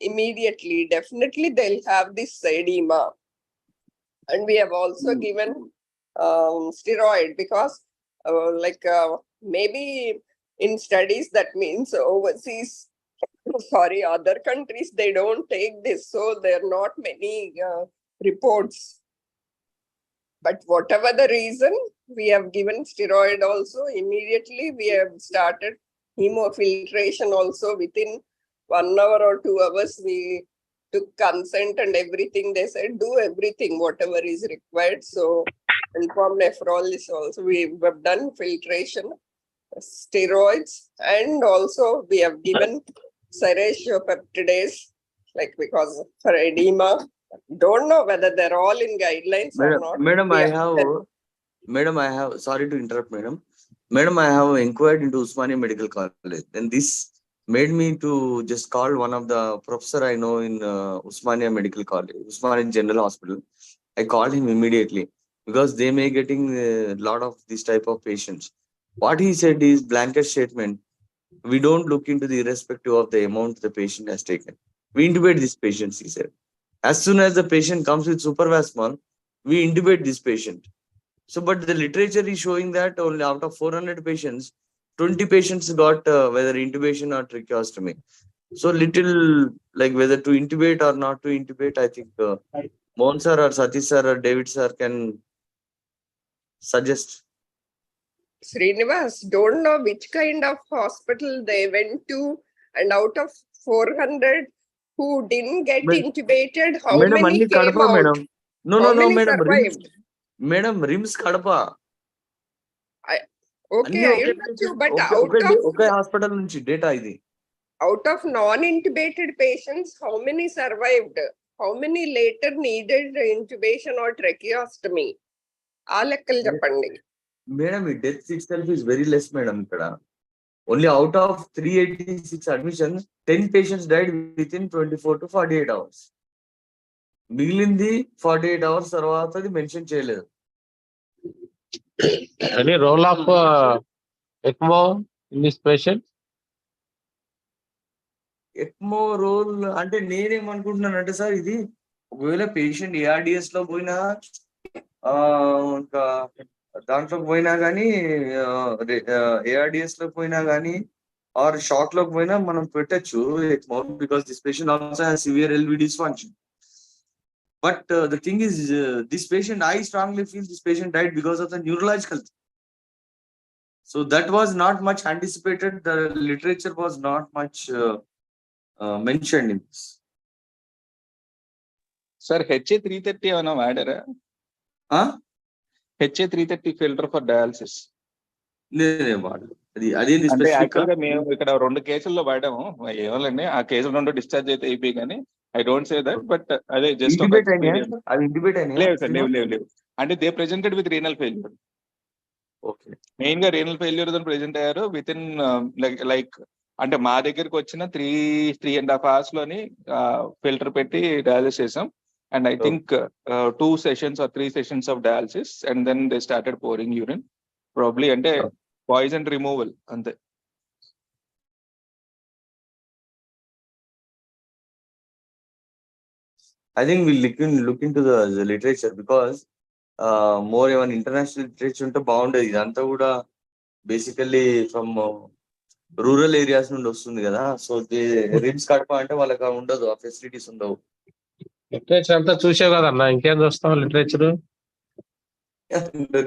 immediately. Definitely they'll have this edema. And we have also given steroid because maybe in studies, that means overseas, other countries, they don't take this. So there are not many reports. But whatever the reason, We have given steroid also. Immediately we have started hemofiltration also. Within 1 hour or 2 hours, we took consent and everything. They said, do everything, whatever is required. So inform nephrologist also. We have done filtration, steroids, and also we have given serratiopeptidase, like because for edema. Don't know whether they're all in guidelines or not. Madam, We I have done. have, sorry to interrupt, madam. Madam, I have inquired into Usmania Medical College. And this made me to just call one of the professor I know in Usmania Medical College, Usmania General Hospital. I called him immediately because they may getting a lot of this type of patients. What he said is blanket statement. We don't look into the irrespective of the amount the patient has taken. We intubate these patients, he said. As soon as the patient comes with supraspasm, we intubate this patient. So, but the literature is showing that only out of 400 patients, 20 patients got whether intubation or tracheostomy. So, little like whether to intubate or not to intubate, I think Mohan sir or Satish sir or David sir can suggest. Srinivas, don't know which kind of hospital they went to, and out of 400 who didn't get intubated, how Madam, many Anni came Kadapa, out? madam. No, How no, no, many madam. Rims, survived? madam, Rims Kadapa. Okay, I understand, but Okay hospital nunchi data idi. out of non-intubated patients, how many survived? How many later needed intubation or tracheostomy? ఆ లెక్కలు చెప్పండి. Madam, death itself is very less, madam. Only out of 386 admissions, 10 patients died within 24 to 48 hours. మిగిలింది 48 hours తర్వాత అది mention చేయలేదు. Any role of ECMO in this patient? ECMO role అంటే నేనేమనుకుంటున్నానంటే sir ఇది ఒకవేళ పేషెంట్ ఏఆర్డిఎస్ లో పోయినా ఇంకా దాంట్లోకి పోయినా కానీ ఏఆర్డిఎస్ లో పోయినా కానీ ఆర్ షాక్ లోకి పోయినా మనం పెట్టచ్చు ECMO because this patient also has severe LV dysfunction. But the thing is, this patient, I strongly feel this patient died because of the neurological. So that was not much anticipated. The literature was not much mentioned in this. Sir, HA330 ఏమైనా వాడారా? HA330 filter for dialysis. అంటే actual గా మేము ఇక్కడ 2 కేసుల్లో వాడాము. ఏమోలేండి, ఆ కేసులు 2 discharge అయితే అయిపోయి, కానీ I don't say that, but అదే జస్ట్ ఒక ఎక్స్పీరియన్స్. లేవు సార్, లేవు. అంటే they presented with renal failure. Okay, main గా రీనల్ ఫెయిల్యూర్ తో ప్రెజెంట్ అయ్యారు విత్ ఇన్ లైక్ అంటే మా దగ్గరికి వచ్చిన 3.5 hours లోని ఫిల్టర్ పెట్టి డయాలిసిస్ చేసాం. And I think 2 sessions or 3 sessions of dialysis, and then they started pouring urine. Probably ante poison removal ante. I think we'll look into the literature because more even international literature unte baundadi. Idantha kuda basically from rural areas నుండి వస్తుంది కదా. So RIMS Kadapa అంటే వాళ్ళకి ఉండదు, ఆ facilities ఉండవు. Literature అంతా చూసావు కదన్నా, ఇంకేం చూస్తాం లిటరేచర్.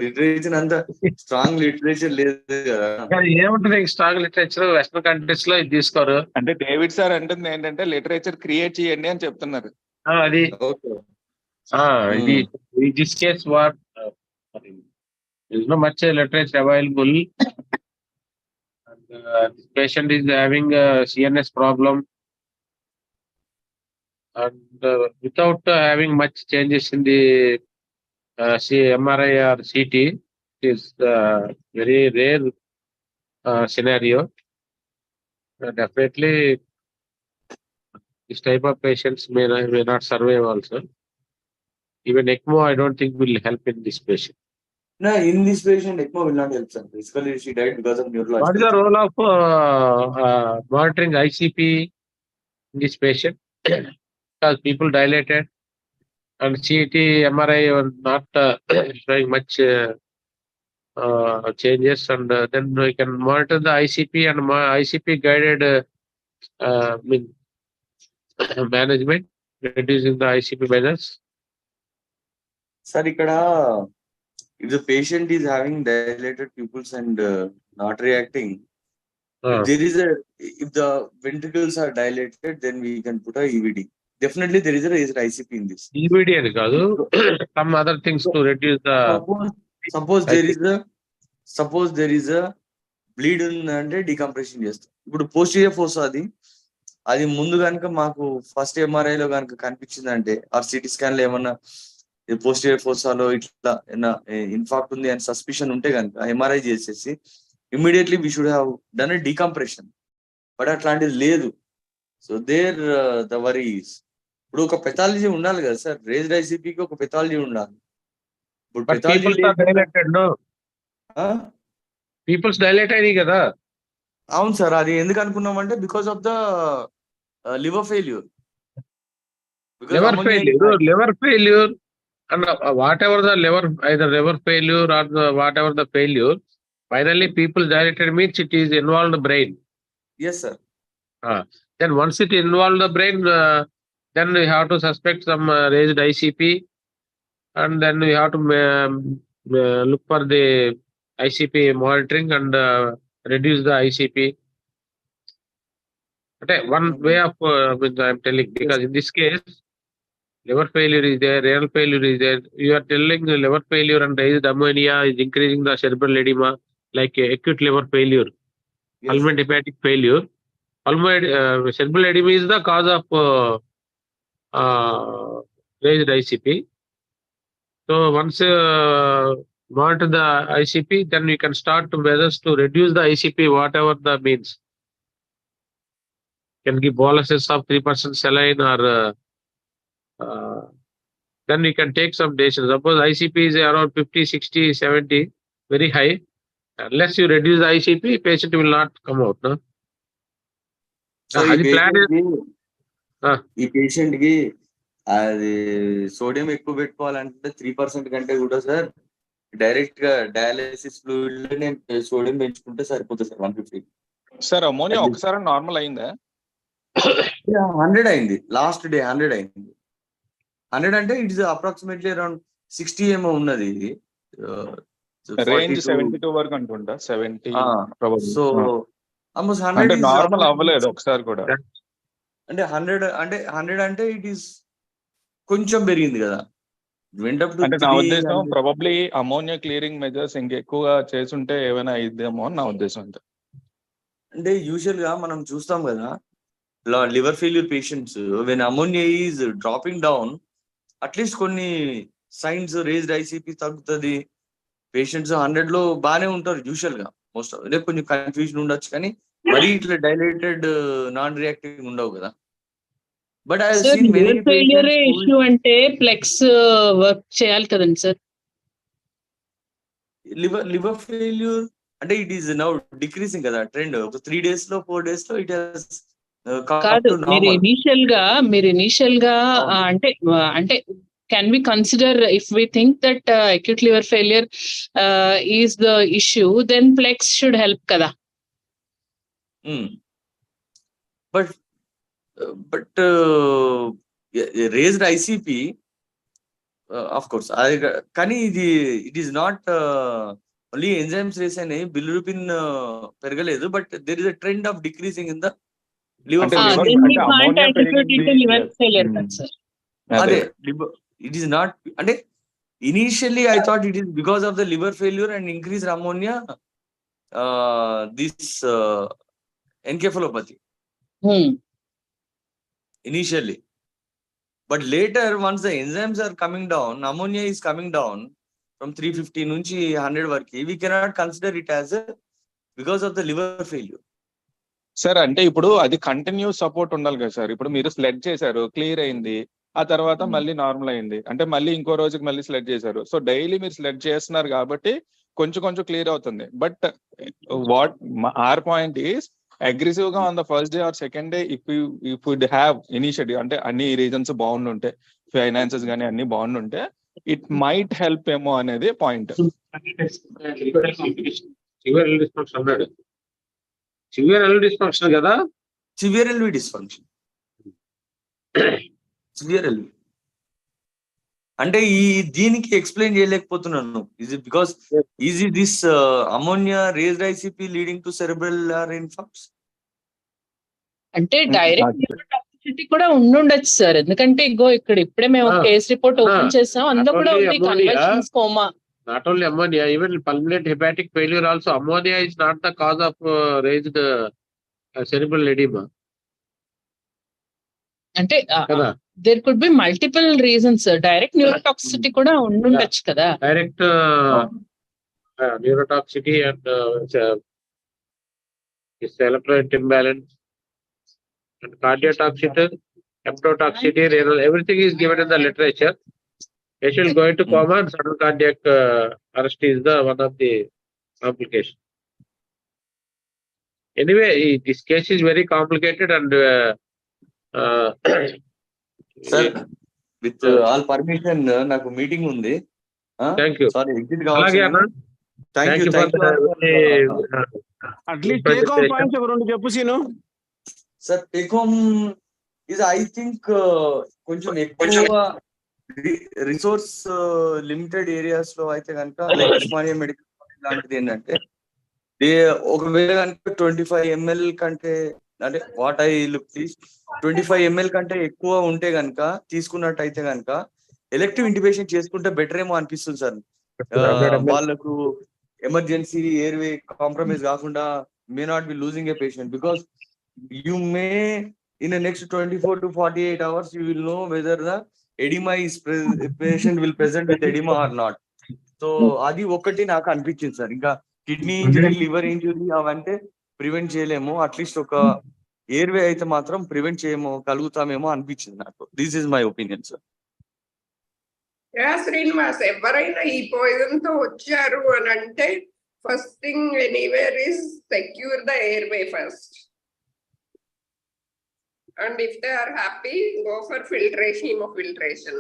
లిటరేచర్ అంతా స్ట్రాంగ్ లిటరేచర్ లేదు కదా. ఏముంటుంది స్ట్రాంగ్ లిటరేచర్? వెస్టర్న్ కంట్రీస్ లో ఇది తీసుకోరు. అంటే డేవిడ్ సార్ అంటుంది ఏంటంటే లిటరేచర్ క్రియేట్ చేయండి అని చెప్తున్నారు. అది ఇది this case what is no much literature available, and this patient is having a CNS problem, and without having much changes in the MRI or CT, it is very rare scenario. Definitely this type of patients may not survive also. Even ECMO I don't think will help in this patient. No, in this patient ECMO will not help, sir. Basically she died because of neurological. What is the role of monitoring ICP in this patient? Because people dilated and CT, MRI were not showing much changes, and then we can monitor the ICP and ICP guided management, reducing the ICP measures. Sir ఇక్కడ if the patient is having dilated pupils and not reacting, if if the ventricles are dilated, then we can put a EVD. Definitely there is a raised ICP in this. EVD అని కాదు, some other things to reduce the suppose there is a bleed ఉందంటే decompression చేస్తాం. ఇప్పుడు posterior fossa అది ముందు కనుక మాకు first MRI లో కనుక కనిపించిందంటే ఆర్ సిటీ స్కాన్ లో ఏమన్నా పోస్టీరియర్ ఫోసాలో ఇట్లా ఇన్ఫాక్ట్ ఉంది అని సస్పిషన్ ఉంటే కనుక MRI చేసేసి immediately we should have done a decompression. But అట్లాంటిది లేదు. So there the worries. ఇప్పుడు ఒక పెథాలజీ ఉండాలి కదా సార్, రేజ్డ్ ఐసీపీకి ఒక పెథాలజీ ఉండాలి. ఇప్పుడు పీపుల్స్ డైలేట్ అయినాయి కదా. అవును సార్, అది ఎందుకు అనుకున్నామంటే because of the liver failure. Liver failure and whatever the either liver failure or whatever the failure, finally people dilated means it is involved the brain. Yes sir. Then once it involved the brain, then we have to suspect some raised ICP, and then we have to look for the ICP monitoring and reduce the ICP. Okay, one way of I'm telling, because in this case liver failure is there, renal failure is there. You are telling liver failure and raised ammonia is increasing the cerebral edema, like acute liver failure, pulmonary hepatic failure. Pulmonary cerebral edema is the cause of raised ICP. So once monitor the ICP, then we can start to measures to reduce the ICP, whatever the means. Can give boluses of 3% saline, or then we can take some decisions. Suppose ICP is around 50, 60, 70, very high. Unless you reduce the ICP, patient will not come out. No? So ఈ patient కి అది sodium ఎక్కువ పెట్టుకోవాలంటే 3% కంటే కూడా sir direct గా dialysis fluid లో నేను సోడియం పెంచుకుంటే సరిపోతుంది సార్ 150. సార్ అమోనియా ఒకసారి నార్మల్ అయిందా? 100 అయింది, లాస్ట్ డే 100 అయింది. 100 అంటే ఇట్ ఇస్ అప్రాక్సిమేట్లీ అరౌండ్ 60 ఏమో ఉన్నది. రేంజ్ 72 వరకు అనుకుంటా, 70. సో ఆల్మోస్ట్ 100 నార్మల్ అవ్వలేదు ఒకసారి కూడా. అంటే 100 అంటే ఇట్ ఈస్ కొంచెం పెరిగింది కదా. అంటే నా ఉద్దేశం ప్రాబబ్లీ అమోనియా క్లియరింగ్ మెజర్స్ ఇంకెక్కువగా చేసుంటే ఏమైనా అయిద్దేమో అని నా ఉద్దేశం. అంటే యూజువల్ గా మనం చూస్తాం కదా liver failure patients, when ammonia is dropping down, at least కొన్ని signs raised ICP తగ్గుతుంది. పేషెంట్స్ 100 లో బాగానే ఉంటారు యూజువల్ గా, మోస్ట్ ఆఫ్ కొంచెం కన్ఫ్యూజన్ ఉండొచ్చు, కానీ మరీ ఇట్లా డైలేటెడ్ నాన్ రియాక్టివ్ ఉండవు కదా. But I seen many failure issue అంటే ప్లెక్స్ వర్క్ చేయాలి కదండి సార్. లివర్ ఫెయిల్యూర్ అంటే ఇట్ ఈస్ నౌ డిక్రీసింగ్ కదా ట్రెండ్. ఒక 3 days లో 4 days లో ఇట్ హస్ కాదు, మీరు ఇనీషియల్ గా అంటే can we consider, if we think that acute liver failure is the issue, then plex should help kada. But raised ICP, of course, కానీ ఇది it is not only enzymes raise అయినాయి, bilirubin పెరగలేదు, but there is a trend of decreasing in the liver failure. Then we can't attribute it to liver failure, sir. అదే it is not, అంటే initially I thought it is because of the liver failure and increased ammonia, this encephalopathy initially. But later, once the enzymes are coming down, ammonia is coming down from 350 nunchi 100 varki, we cannot consider it as because of the liver failure. Sir అంటే ఇప్పుడు అది continuous support ఉండాలి కదా sir. ఇప్పుడు మీరు sled చేశారు, clear అయింది, ఆ తర్వాత మళ్ళీ నార్మల్ అయింది అంటే మళ్ళీ ఇంకో రోజుకి మళ్ళీ స్లెడ్ చేశారు. సో డైలీ మీరు స్లెడ్ చేస్తున్నారు కాబట్టి కొంచెం క్లియర్ అవుతుంది. But what our point is aggressive గా on the first day or second day if would have initiative, అంటే అన్ని రీజన్స్ బాగుండుంటే, ఫైనాన్సెస్ కానీ అన్ని బాగుండుంటే, ఇట్ మైట్ హెల్ప్ ఏమో అనేది పాయింట్. సివియర్ ఎల్వి డిస్ఫంక్షన్ కదా, severe LV dysfunction, severe LV అంటే ఈ దీనికి ఎక్స్ప్లెయిన్ చేయలేకపోతున్నాను. Is it because is it this ammonia raised ICP leading to cerebral infarcts? అంటే డైరెక్ట్ న్యూరోటాక్సిసిటీ కూడా ఉండుండొచ్చు సార్, ఎందుకంటే ఇగో ఇక్కడ ఇప్పుడే మేము కేస్ రిపోర్ట్ ఓపెన్ చేసాం, అందులో కూడా ఉంది conversions coma. Not only ammonia, even pulmonary hepatic failure also, ammonia is not the cause of raised cerebral edema. అంటే కదా, there could be multiple reasons, direct neurotoxicity కూడా ఉండుండొచ్చు కదా. Direct neurotoxicity and electrolyte imbalance and cardiotoxicity, hepatotoxicity, renal, everything is given in the literature. Patient going to coma and sudden cardiac arrest is the one of the complications. Anyway, this case is very complicated and sir, with all permission, నాకు meeting ఉంది. Thank you. Sorry, exit అలాగే కావాలి. అన్న, thank you. At least take home points ఒక రెండు చెప్పు Seenu. Sir, take home is I think కొంచెం ఎక్కువ రిసోర్స్ లిమిటెడ్ ఏరియాస్ లో అయితే కనుక లైక్ ఉస్మానియా మెడికల్ కాలేజ్ లాంటిది ఏంటంటే, ఒకవేళ కనుక 25 ml కంటే, అంటే what I look please 25 ml కంటే ఎక్కువ ఉంటే కనుక తీసుకున్నట్టయితే కనుక ఎలెక్టివ్ ఇంటిబేషన్ చేసుకుంటే బెటర్ ఏమో అనిపిస్తుంది సార్. వాళ్ళకు ఎమర్జెన్సీ ఎయిర్వే కాంప్రమైజ్ కాకుండా may not be losing A patient, because you may in the next 24 to 48 hours you will know whether the edema is patient will present with edema or not. So అది ఒకటి నాకు అనిపించింది sir. ఇంకా kidney injury, liver injury అవంటే prevent చేయలేము, at least ఒక airway అయితే మాత్రం ప్రివెంట్ కలుగుతామేమో అనిపించింది నాకు. This is my opinion sir. Srinivas, ఎవరైనా ఈ పాయిజన్ తో వచ్చారు అని అంటే first thing anywhere is secure the airway first. And if they are happy, go for filtration, hemofiltration.